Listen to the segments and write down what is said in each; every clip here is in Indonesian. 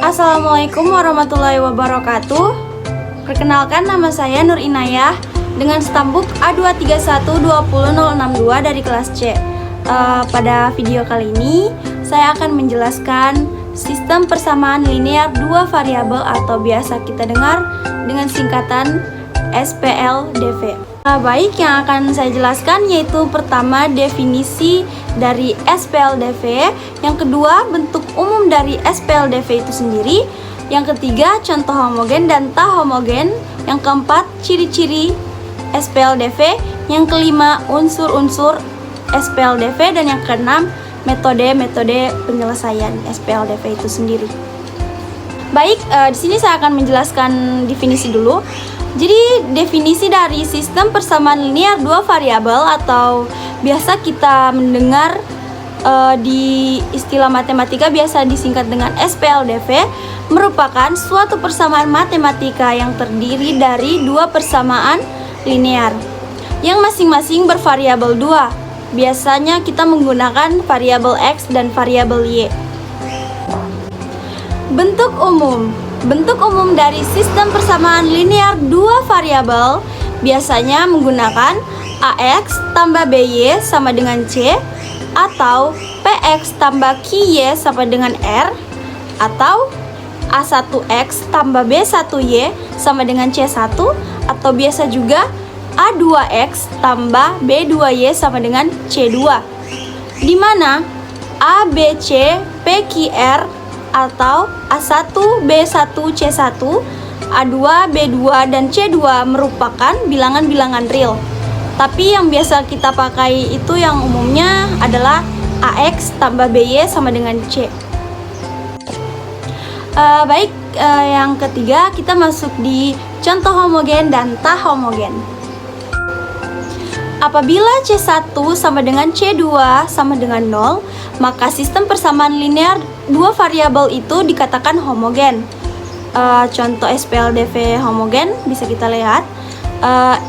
Assalamualaikum warahmatullahi wabarakatuh. Perkenalkan, nama saya Nur Inayah dengan stambuk A2312062 dari kelas C. Pada video kali ini saya akan menjelaskan sistem persamaan linear dua variabel atau biasa kita dengar dengan singkatan SPLDV. Baik, yang akan saya jelaskan yaitu pertama definisi dari SPLDV, yang kedua bentuk umum dari SPLDV itu sendiri, yang ketiga contoh homogen dan tak homogen, yang keempat ciri-ciri SPLDV, yang kelima unsur-unsur SPLDV, dan yang keenam metode-metode penyelesaian SPLDV itu sendiri. Baik, di sini saya akan menjelaskan definisi dulu. Jadi definisi dari sistem persamaan linear dua variabel atau biasa kita mendengar di istilah matematika biasa disingkat dengan SPLDV merupakan suatu persamaan matematika yang terdiri dari dua persamaan linear yang masing-masing bervariabel 2. Biasanya kita menggunakan variabel X dan variabel Y. Bentuk umum dari sistem persamaan linear dua variabel biasanya menggunakan AX tambah BY sama dengan C, atau PX tambah QY sama dengan R, atau A1X tambah B1Y sama dengan C1, atau biasa juga A2X tambah B2Y sama dengan C2, di mana A, B, C, P, Q, R atau A1, B1, C1, A2, B2, dan C2 merupakan bilangan-bilangan real. Tapi yang biasa kita pakai itu yang umumnya adalah AX tambah BY sama dengan C. Yang ketiga kita masuk di contoh homogen dan tak homogen. Apabila C1 sama dengan C2 sama dengan 0, maka sistem persamaan linear dua variabel itu dikatakan homogen. Contoh SPLDV homogen bisa kita lihat.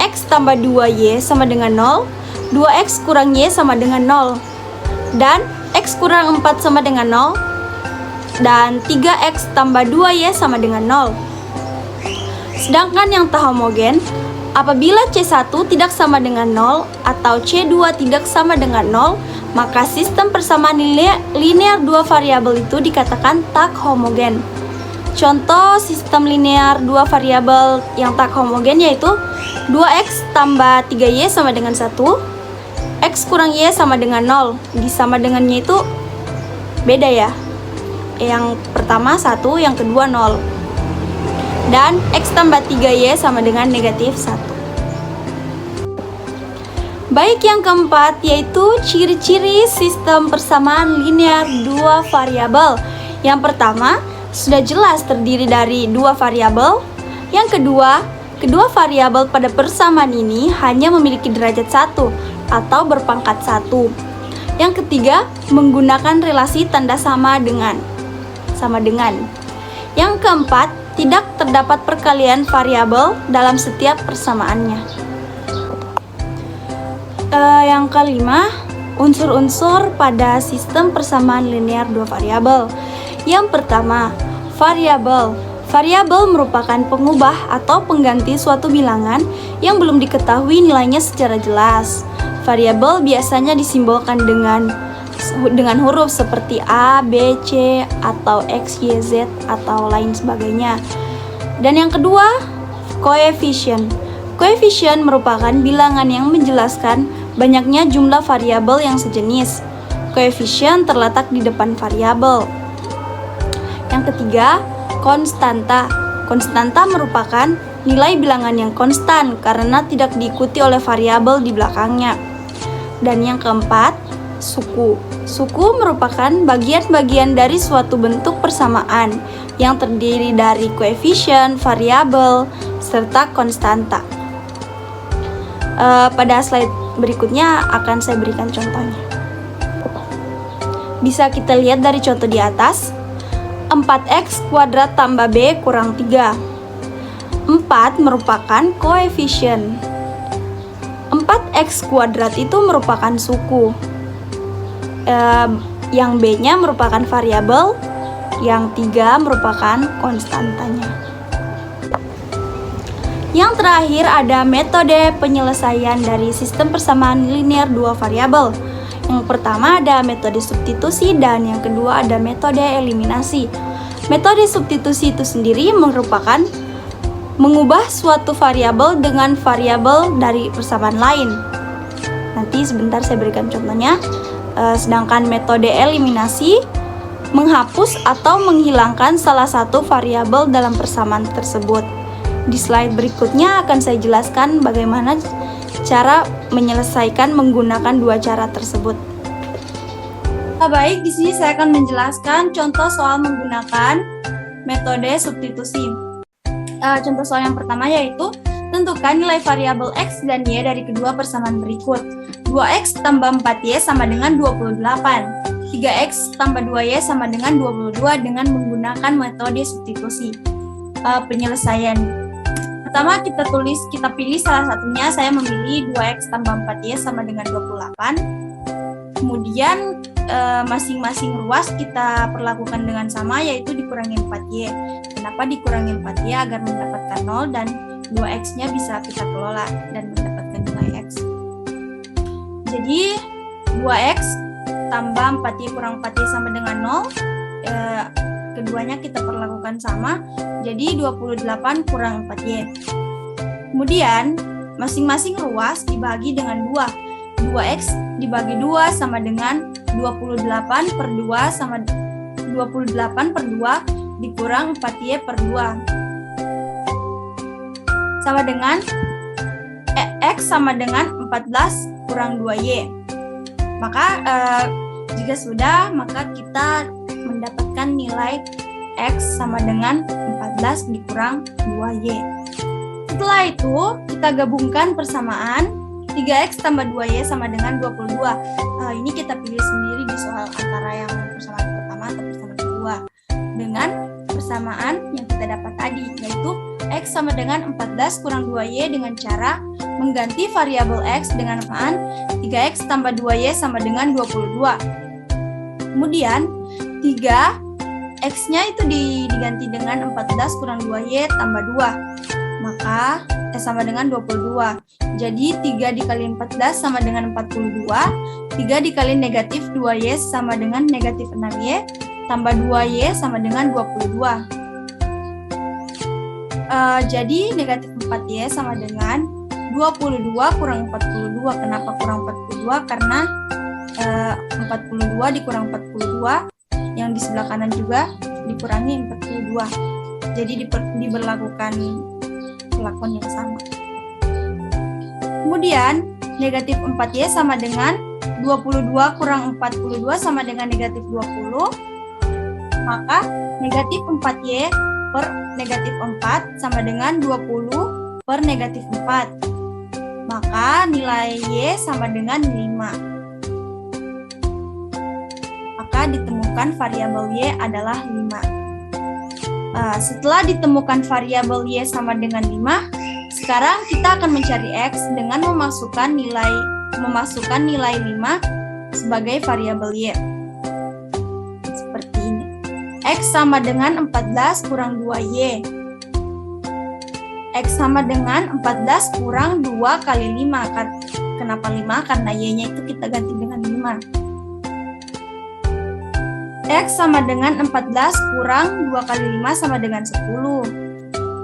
X tambah 2Y sama dengan 0, 2X kurang Y sama dengan 0, dan X kurang 4 sama dengan 0, dan 3X tambah 2Y sama dengan 0. Sedangkan yang tak homogen, apabila C1 tidak sama dengan 0 atau C2 tidak sama dengan 0, maka sistem persamaan linear dua variabel itu dikatakan tak homogen. Contoh sistem linear dua variabel yang tak homogen yaitu 2X tambah 3Y sama dengan 1, X kurang Y sama dengan 0. Di sama dengannya itu beda ya. Yang pertama 1, yang kedua 0. Dan X tambah 3Y sama dengan negatif 1. Baik, yang keempat yaitu ciri-ciri sistem persamaan linear dua variabel. Yang pertama, sudah jelas terdiri dari dua variabel. Yang kedua, kedua variabel pada persamaan ini hanya memiliki derajat 1 atau berpangkat 1. Yang ketiga, menggunakan relasi tanda sama dengan. Yang keempat, tidak terdapat perkalian variabel dalam setiap persamaannya. Yang kelima, unsur-unsur pada sistem persamaan linear dua variabel. Yang pertama, variabel. Variabel merupakan pengubah atau pengganti suatu bilangan yang belum diketahui nilainya secara jelas. Variabel biasanya disimbolkan dengan huruf seperti A, B, C, atau X, Y, Z, atau lain sebagainya. Dan yang kedua, koefisien. Koefisien merupakan bilangan yang menjelaskan banyaknya jumlah variabel yang sejenis. Koefisien terletak di depan variabel. Yang ketiga, konstanta. Konstanta merupakan nilai bilangan yang konstan karena tidak diikuti oleh variabel di belakangnya. Dan yang keempat, suku. Suku merupakan bagian-bagian dari suatu bentuk persamaan yang terdiri dari koefisien, variabel, serta konstanta. Pada slide berikutnya akan saya berikan contohnya. Bisa kita lihat dari contoh di atas. 4X kuadrat tambah B kurang 3. 4 merupakan koefisien. 4X kuadrat itu merupakan suku. Yang B-nya merupakan variabel, yang 3 merupakan konstantanya. Yang terakhir ada metode penyelesaian dari sistem persamaan linear dua variabel. Yang pertama ada metode substitusi dan yang kedua ada metode eliminasi. Metode substitusi itu sendiri merupakan mengubah suatu variabel dengan variabel dari persamaan lain. Nanti sebentar saya berikan contohnya. Sedangkan metode eliminasi menghapus atau menghilangkan salah satu variabel dalam persamaan tersebut. Di slide berikutnya akan saya jelaskan bagaimana cara menyelesaikan menggunakan dua cara tersebut. Baik, di sini saya akan menjelaskan contoh soal menggunakan metode substitusi. Contoh soal yang pertama yaitu tentukan nilai variabel X dan Y dari kedua persamaan berikut. 2X tambah 4Y sama dengan 28. 3X tambah 2Y sama dengan 22 dengan menggunakan metode substitusi. Penyelesaian. Pertama kita pilih salah satunya, saya memilih 2X tambah 4Y sama dengan 28. Kemudian masing-masing ruas kita perlakukan dengan sama, yaitu dikurangi 4Y. Kenapa dikurangi 4Y? Agar mendapatkan 0 dan 2X-nya bisa kita kelola dan mendapatkan nilai X. Jadi 2X tambah 4Y kurang 4Y sama dengan 0. Keduanya kita perlakukan sama, jadi 28 kurang 4Y. Kemudian masing-masing ruas dibagi dengan 2. 2X dibagi 2 sama dengan 28 per 2 sama 28 per 2 dikurang 4Y per 2 sama dengan X sama dengan 14 kurang 2Y. Maka jika sudah, maka kita mendapatkan nilai X sama dengan 14 dikurang 2Y. Setelah itu, kita gabungkan persamaan 3X tambah 2Y sama dengan 22. Ini kita pilih sendiri di soal antara yang persamaan pertama atau persamaan kedua. Dengan persamaan yang kita dapat tadi, yaitu X sama dengan 14 kurang 2Y dengan cara mengganti variabel X dengan persamaan 3X tambah 2Y sama dengan 22. Kemudian 3 X-nya itu diganti dengan 14 kurang 2Y tambah 2. Maka sama dengan 22. Jadi 3 dikali 14 sama dengan 42. 3 dikali negatif 2Y sama dengan negatif 6Y. Tambah 2Y sama dengan 22. Jadi negatif 4Y sama dengan 22 kurang 42. Kenapa kurang 42? Karena 42 dikurang 42, yang di sebelah kanan juga dikurangi 42. Jadi diberlakukan perlakuan yang sama. Kemudian negatif 4Y sama dengan 22 kurang 42 sama dengan negatif 20. Maka negatif 4Y per negatif 4 sama dengan 20 per negatif 4. Maka nilai Y sama dengan 5. Maka ditemukan variabel Y adalah 5. Setelah ditemukan variabel Y sama dengan 5, sekarang kita akan mencari X dengan memasukkan nilai 5 sebagai variabel Y. Seperti ini. X sama dengan 14 kurang 2Y. X sama dengan 14 kurang 2 kali 5. Kenapa 5? Karena Y-nya itu kita ganti dengan 5. X sama dengan 14 kurang 2 kali 5 sama dengan 10.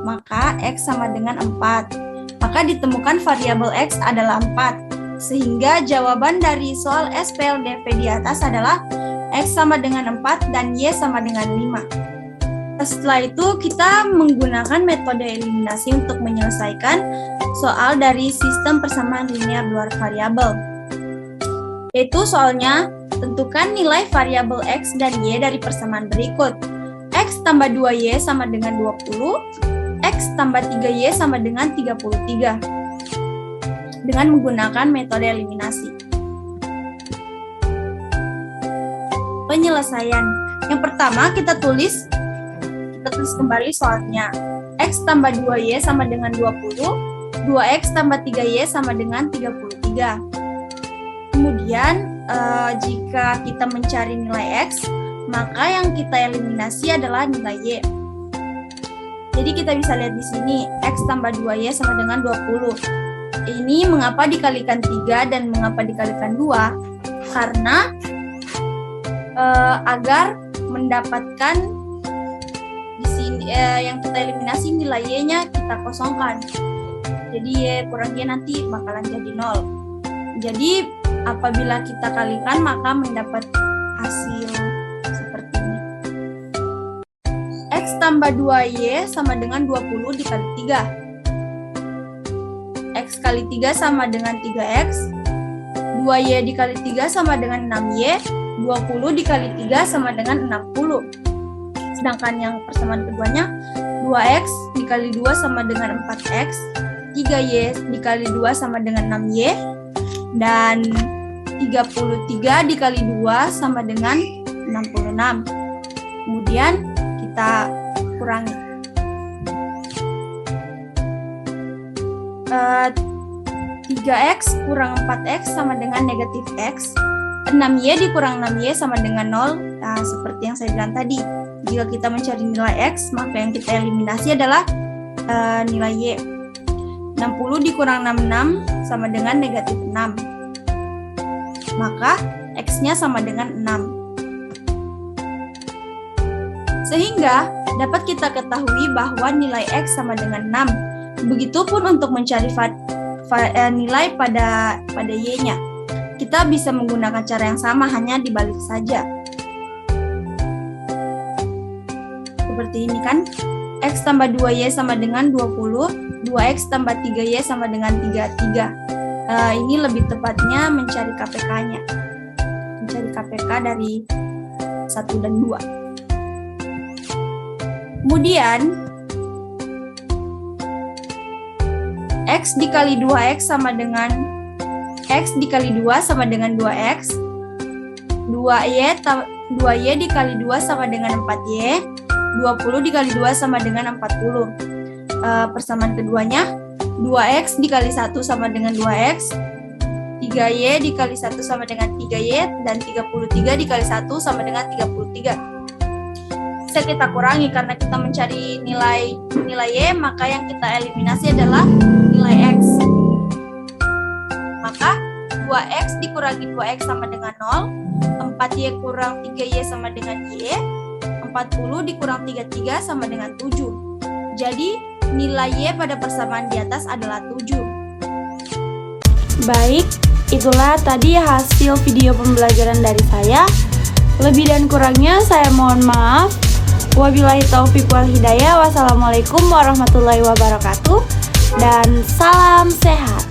Maka X sama dengan 4. Maka ditemukan variabel X adalah 4. Sehingga jawaban dari soal SPLDV di atas adalah X sama dengan 4 dan Y sama dengan 5. Setelah itu kita menggunakan metode eliminasi untuk menyelesaikan soal dari sistem persamaan linear dua variabel. Yaitu soalnya tentukan nilai variabel X dan Y dari persamaan berikut. X tambah 2Y sama dengan 20, X tambah 3Y sama dengan 33. Dengan menggunakan metode eliminasi. Penyelesaian. Yang pertama kita tulis kembali soalnya. X tambah 2Y sama dengan 20, 2X tambah 3Y sama dengan 33. Kemudian jika kita mencari nilai X, maka yang kita eliminasi adalah nilai Y. Jadi kita bisa lihat di sini X tambah 2Y sama dengan 20. Ini mengapa dikalikan 3 dan mengapa dikalikan 2? Karena agar mendapatkan di sini yang kita eliminasi nilai Y-nya kita kosongkan. Jadi Y kurang Y nanti bakalan jadi 0. Jadi apabila kita kalikan maka mendapat hasil seperti ini. X tambah 2Y sama dengan 20 dikali 3. X kali 3 sama dengan 3X. 2Y dikali 3 sama dengan 6Y. 20 dikali 3 sama dengan 60. Sedangkan yang persamaan keduanya 2X dikali 2 sama dengan 4X. 3Y dikali 2 sama dengan 6Y. Dan 33 dikali 2 sama dengan 66. Kemudian kita kurangi. 3X kurang 4X sama dengan negatif X. 6Y dikurang 6Y sama dengan 0. Nah, seperti yang saya bilang tadi, jika kita mencari nilai X, maka yang kita eliminasi adalah nilai Y. 60 dikurang 66 sama dengan negatif 6. Maka X-nya sama dengan 6. Sehingga dapat kita ketahui bahwa nilai X sama dengan 6. Begitupun untuk mencari nilai pada Y-nya. Kita bisa menggunakan cara yang sama, hanya dibalik saja. Seperti ini kan. X tambah 2Y sama dengan 20. 2X tambah 3Y sama dengan 33. Ini lebih tepatnya mencari KPK-nya. Mencari KPK dari 1 dan 2. Kemudian X dikali 2X sama dengan X dikali 2 sama dengan 2X. 2Y dikali 2 sama dengan 4Y. 20 dikali 2 sama dengan 40. Persamaan keduanya 2X dikali 1 sama dengan 2X. 3Y dikali 1 sama dengan 3Y. Dan 33 dikali 1 sama dengan 33. Bisa kita kurangi karena kita mencari nilai Y, maka yang kita eliminasi adalah nilai X. Maka 2X dikurangi 2X sama dengan 0. 4Y kurang 3Y sama dengan Y. 40 dikurang 33 sama dengan 7. Jadi nilai Y pada persamaan di atas adalah 7. Baik, itulah tadi hasil video pembelajaran dari saya. Lebih dan kurangnya saya mohon maaf. Wabillahi taufiq wal hidayah. Wassalamualaikum warahmatullahi wabarakatuh. Dan salam sehat.